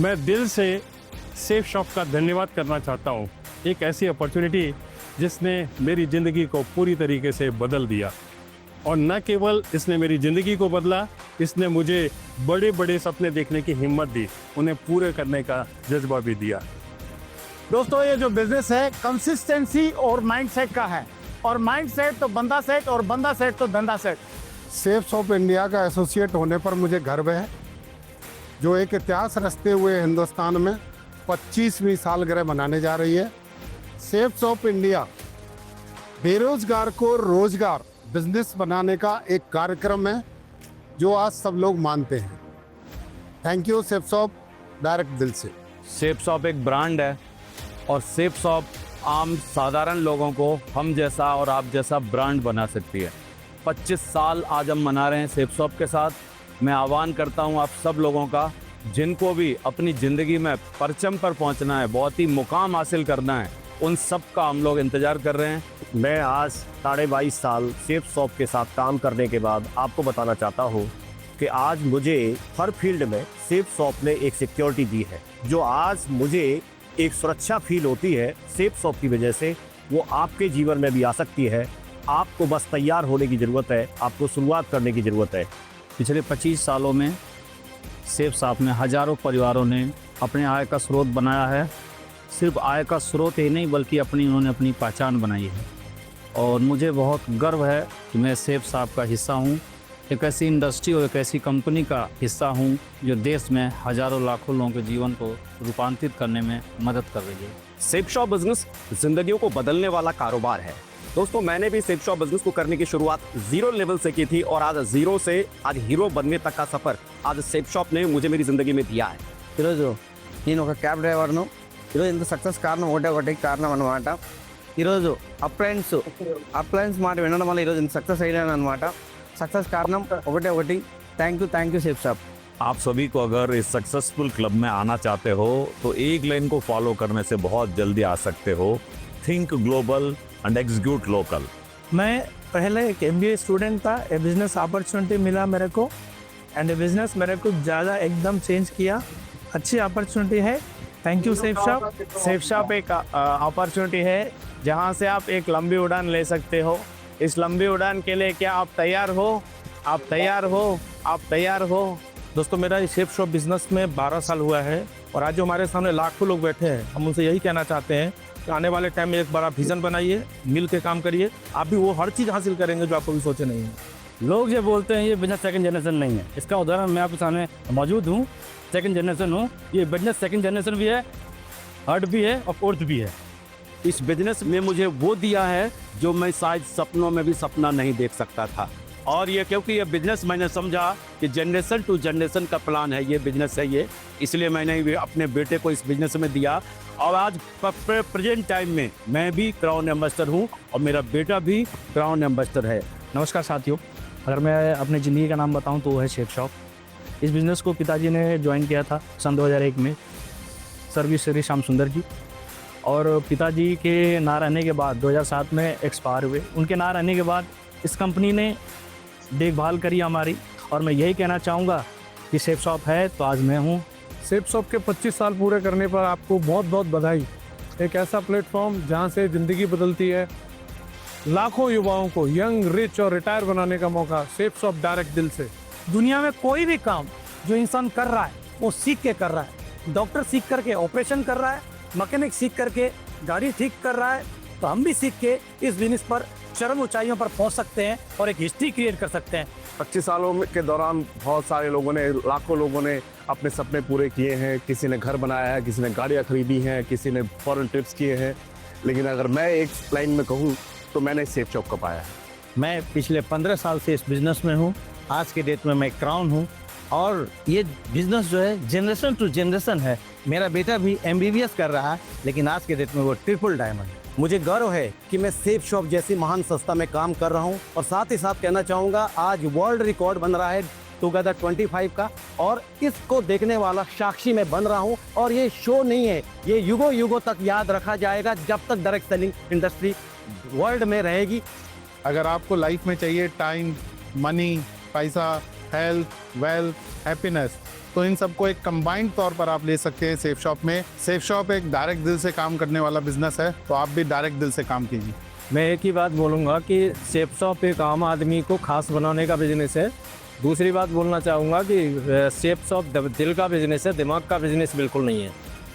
मैं दिल से सेफ शॉप का धन्यवाद करना चाहता हूँ। एक ऐसी अपॉर्चुनिटी जिसने मेरी ज़िंदगी को पूरी तरीके से बदल दिया, और न केवल इसने मेरी ज़िंदगी को बदला, इसने मुझे बड़े बड़े सपने देखने की हिम्मत दी, उन्हें पूरे करने का जज्बा भी दिया। दोस्तों, ये जो बिजनेस है कंसिस्टेंसी और माइंडसेट का है, और माइंडसेट तो बंदा सेट, और बंदा सेट तो धंधा सेट। सेफ शॉप इंडिया का एसोसिएट होने पर मुझे गर्व है, जो एक इतिहास रचते हुए हिंदुस्तान में 25वीं सालगिरह मनाने जा रही है। सेफ शॉप इंडिया बेरोजगार को रोजगार बिजनेस बनाने का एक कार्यक्रम है, जो आज सब लोग मानते हैं। Thank you safe shop, direct दिल से। सेफ शॉप एक ब्रांड है, और सेफ शॉप आम साधारण लोगों को हम जैसा और आप जैसा ब्रांड बना सकती है। 25 साल आज हम मना रहे हैं सेफ शॉप के साथ। मैं आह्वान करता हूं आप सब लोगों का, जिनको भी अपनी ज़िंदगी में परचम पर पहुंचना है, बहुत ही मुकाम हासिल करना है, उन सब का हम लोग इंतज़ार कर रहे हैं। मैं आज 22.5 साल सेफ शॉप के साथ काम करने के बाद आपको बताना चाहता हूँ कि आज मुझे हर फील्ड में सेफ शॉप ने एक सिक्योरिटी दी है। जो आज मुझे एक सुरक्षा फील होती है सेफ शॉप की वजह से, वो आपके जीवन में भी आ सकती है। आपको बस तैयार होने की ज़रूरत है, आपको शुरुआत करने की ज़रूरत है। पिछले 25 सालों में सेफ शॉप में हज़ारों परिवारों ने अपने आय का स्रोत बनाया है। सिर्फ आय का स्रोत ही नहीं, बल्कि उन्होंने अपनी पहचान बनाई है, और मुझे बहुत गर्व है कि मैं सेफ शॉप का हिस्सा हूँ। एक ऐसी इंडस्ट्री और एक ऐसी कंपनी का हिस्सा हूँ जो देश में हज़ारों लाखों लोगों के जीवन को रूपांतरित करने में मदद कर रही है। सेफ शॉप बिजनेस जिंदगियों को बदलने वाला कारोबार है। दोस्तों, मैंने भी सेफ शॉप बिजनेस को करने की शुरुआत 0 लेवल से की थी, और आज 0 से आज हीरो बनने तक का सफर आज सेफ शॉप ने मुझे मेरी जिंदगी में दिया है। ఈరోజు నేను ఒక క్యాబ్ డ్రైవర్ను. ఈరోజు ఇంత సక్సెస్ కారణం ఒకటి కారణం అనమాట. ఈరోజు అప్లయన్స్ మాట వినడం వల్ల ఈరోజు ఇంత సక్సెస్ అయ్యాను అనమాట. సక్సెస్ కారణం ఒకటి. Thank you safe shop. आप सभी को अगर इस सक्सेसफुल क्लब में आना चाहते हो तो एक लाइन को फॉलो करने से बहुत जल्दी आ सकते हो। Think global and execute local. मैं पहले एक MBA स्टूडेंट था, ये बिज़नेस अपॉर्चुनिटी मिला मेरे को, एंड ये बिज़नेस मेरे को ज़्यादा एकदम चेंज किया। अच्छी अपॉर्चुनिटी है। Thank you safe shop. Safe shop एक अपॉर्चुनिटी है जहां से आप एक लंबी उड़ान ले सकते हो। इस लंबी उड़ान के लिए क्या आप तैयार हो? आप तैयार हो? आप तैयार हो? दोस्तों, मेरा ये सेफ शॉप बिज़नेस में 12 साल हुआ है, और आज जो हमारे सामने लाखों लोग बैठे हैं, हम उनसे यही कहना चाहते हैं कि आने वाले टाइम में एक बड़ा विज़न बनाइए, मिल के काम करिए, आप भी वो हर चीज़ हासिल करेंगे जो आपको भी सोचे नहीं है। लोग जो बोलते हैं ये बिजनेस सेकंड जनरेशन नहीं है, इसका उदाहरण मैं आपके सामने मौजूद हूँ। सेकंड जनरेशन हूँ। ये बिजनेस सेकंड जनरेशन भी है, थर्ड भी है और फोर्थ भी है। इस बिजनेस ने मुझे वो दिया है जो मैं शायद सपनों में भी सपना नहीं देख सकता था, और ये क्योंकि ये बिजनेस मैंने समझा कि जनरेशन टू जनरेशन का प्लान है, ये बिजनेस है ये, इसलिए मैंने अपने बेटे को इस बिजनेस में दिया। और आज प्रेजेंट टाइम में मैं भी क्राउन एम्बेसडर हूँ, और मेरा बेटा भी क्राउन एम्बेसडर है। नमस्कार साथियों, अगर मैं अपनी ज़िंदगी का नाम बताऊं तो वो है सेफ शॉप। इस बिज़नेस को पिताजी ने ज्वाइन किया था सन 2001 में, सर्विस श्री श्याम सुंदर जी, और पिताजी के ना रहने के बाद 2007 में एक्सपायर हुए। उनके ना रहने के बाद इस कंपनी ने देखभाल करी हमारी, और मैं यही कहना चाहूँगा कि सेफ शॉप है तो आज मैं हूँ। सेफ शॉप के 25 साल पूरे करने पर आपको बहुत बहुत बधाई। एक ऐसा प्लेटफॉर्म जहां से ज़िंदगी बदलती है, लाखों युवाओं को यंग, रिच और रिटायर बनाने का मौका। सेफ शॉप, डायरेक्ट दिल से। दुनिया में कोई भी काम जो इंसान कर रहा है वो सीख के कर रहा है। डॉक्टर सीख करके ऑपरेशन कर रहा है, मैकेनिक सीख करके गाड़ी ठीक कर रहा है, तो हम भी सीख के इस बिजनेस पर चरम ऊंचाइयों पर पहुंच सकते हैं और एक हिस्ट्री क्रिएट कर सकते हैं। 25 सालों के दौरान बहुत सारे लोगों ने, लाखों लोगों ने अपने सपने पूरे किए हैं। किसी ने घर बनाया है, किसी ने गाड़ियाँ खरीदी हैं, किसी ने फॉरेन ट्रिप्स किए हैं। लेकिन अगर मैं एक लाइन में कहूँ तो मैंने सेफ शॉप को पाया है। मैं पिछले 15 साल से इस बिज़नेस में हूँ। आज के डेट में मैं क्राउन हूँ, और ये बिज़नेस जो है जनरेशन टू जनरेशन है। मेरा बेटा भी MBBS कर रहा है, लेकिन आज के डेट में वो ट्रिपल डायमंड है। मुझे गर्व है कि मैं सेफ शॉप जैसी महान संस्था में काम कर रहा हूं, और साथ ही साथ कहना चाहूँगा आज वर्ल्ड रिकॉर्ड बन रहा है टुगेदर 25 का, और इसको देखने वाला साक्षी मैं बन रहा हूं। और ये शो नहीं है, ये युगों युगों तक याद रखा जाएगा जब तक डायरेक्ट सेलिंग इंडस्ट्री वर्ल्ड में रहेगी। अगर आपको लाइफ में चाहिए टाइम, मनी, पैसा, हेल्थ, वेल्थ, हैप्पीनेस, तो इन सबको एक कंबाइंड तौर पर आप ले सकते हैं सेफ शॉप में। सेफ शॉप एक डायरेक्ट दिल से काम करने वाला बिजनेस है, तो आप भी डायरेक्ट दिल से काम कीजिए। मैं एक ही बात बोलूँगा कि सेफ शॉप एक आम आदमी को खास बनाने का बिजनेस है। दूसरी बात बोलना चाहूँगा कि सेफ शॉप दिल का बिजनेस है, दिमाग का बिजनेस बिल्कुल नहीं है।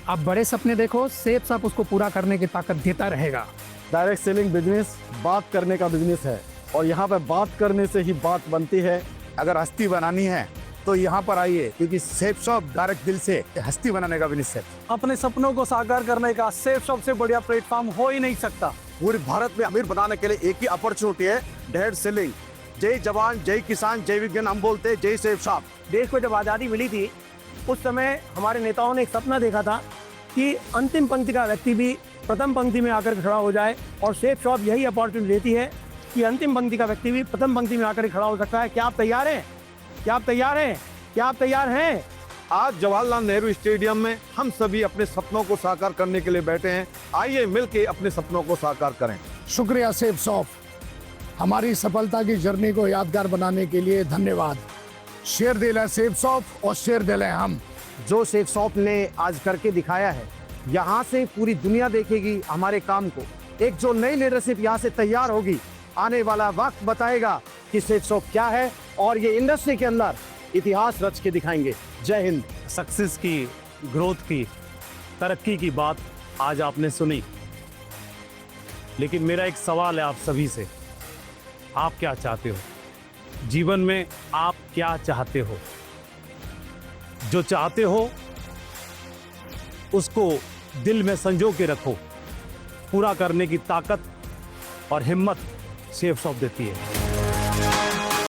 आप बड़े सपने देखो, सेफ शॉप उसको पूरा करने की ताकत देता रहेगा। डायरेक्ट सेलिंग बिजनेस बात करने का बिजनेस है और यहाँ पे बात करने से ही बात बनती है। अगर हस्ती बनानी है तो यहाँ पर आइए, क्योंकि सेफ शॉप डायरेक्ट दिल से हस्ती बनाने का बिजनेस है। अपने सपनों को साकार करने का सेफ शॉप से बढ़िया प्लेटफॉर्म हो ही नहीं सकता। पूरे भारत में अमीर बनाने के लिए एक ही अपॉर्चुनिटी है, डायरेक्ट सेलिंग। जय जवान, जय किसान, जय विज्ञान हम बोलते हैं, जय सेफ शॉप। देश को जब आज़ादी मिली थी उस समय हमारे नेताओं ने एक सपना देखा था कि अंतिम पंक्ति का व्यक्ति भी प्रथम पंक्ति में आकर खड़ा हो जाए, और सेफ शॉप यही अपॉर्चुनिटी देती है कि अंतिम पंक्ति का व्यक्ति भी प्रथम पंक्ति में आकर खड़ा हो सकता है। क्या आप तैयार हैं? क्या आप तैयार हैं? क्या आप तैयार हैं? आज जवाहरलाल नेहरू स्टेडियम में हम सभी अपने सपनों को साकार करने के लिए बैठे हैं। आइए मिलके अपने सपनों को साकार करें। शुक्रिया सेफ शॉप, हमारी सफलता की जर्नी को यादगार बनाने के लिए धन्यवाद। शेयर दिल है सेफ शॉप और शेयर दिल है हम। जो सेफ शॉप ने आज करके दिखाया है, यहाँ से पूरी दुनिया देखेगी हमारे काम को। एक जो नई लीडरशिप यहाँ से तैयार होगी, आने वाला वक्त बताएगा कि सेफ शॉप क्या है, और ये इंडस्ट्री के अंदर इतिहास रच के दिखाएंगे। जय हिंद। सक्सेस की, ग्रोथ की, तरक्की की बात आज आपने सुनी, लेकिन मेरा एक सवाल है आप सभी से, आप क्या चाहते हो जीवन में? आप क्या चाहते हो? जो चाहते हो उसको दिल में संजो के रखो। पूरा करने की ताकत और हिम्मत सेफ शॉप देती है।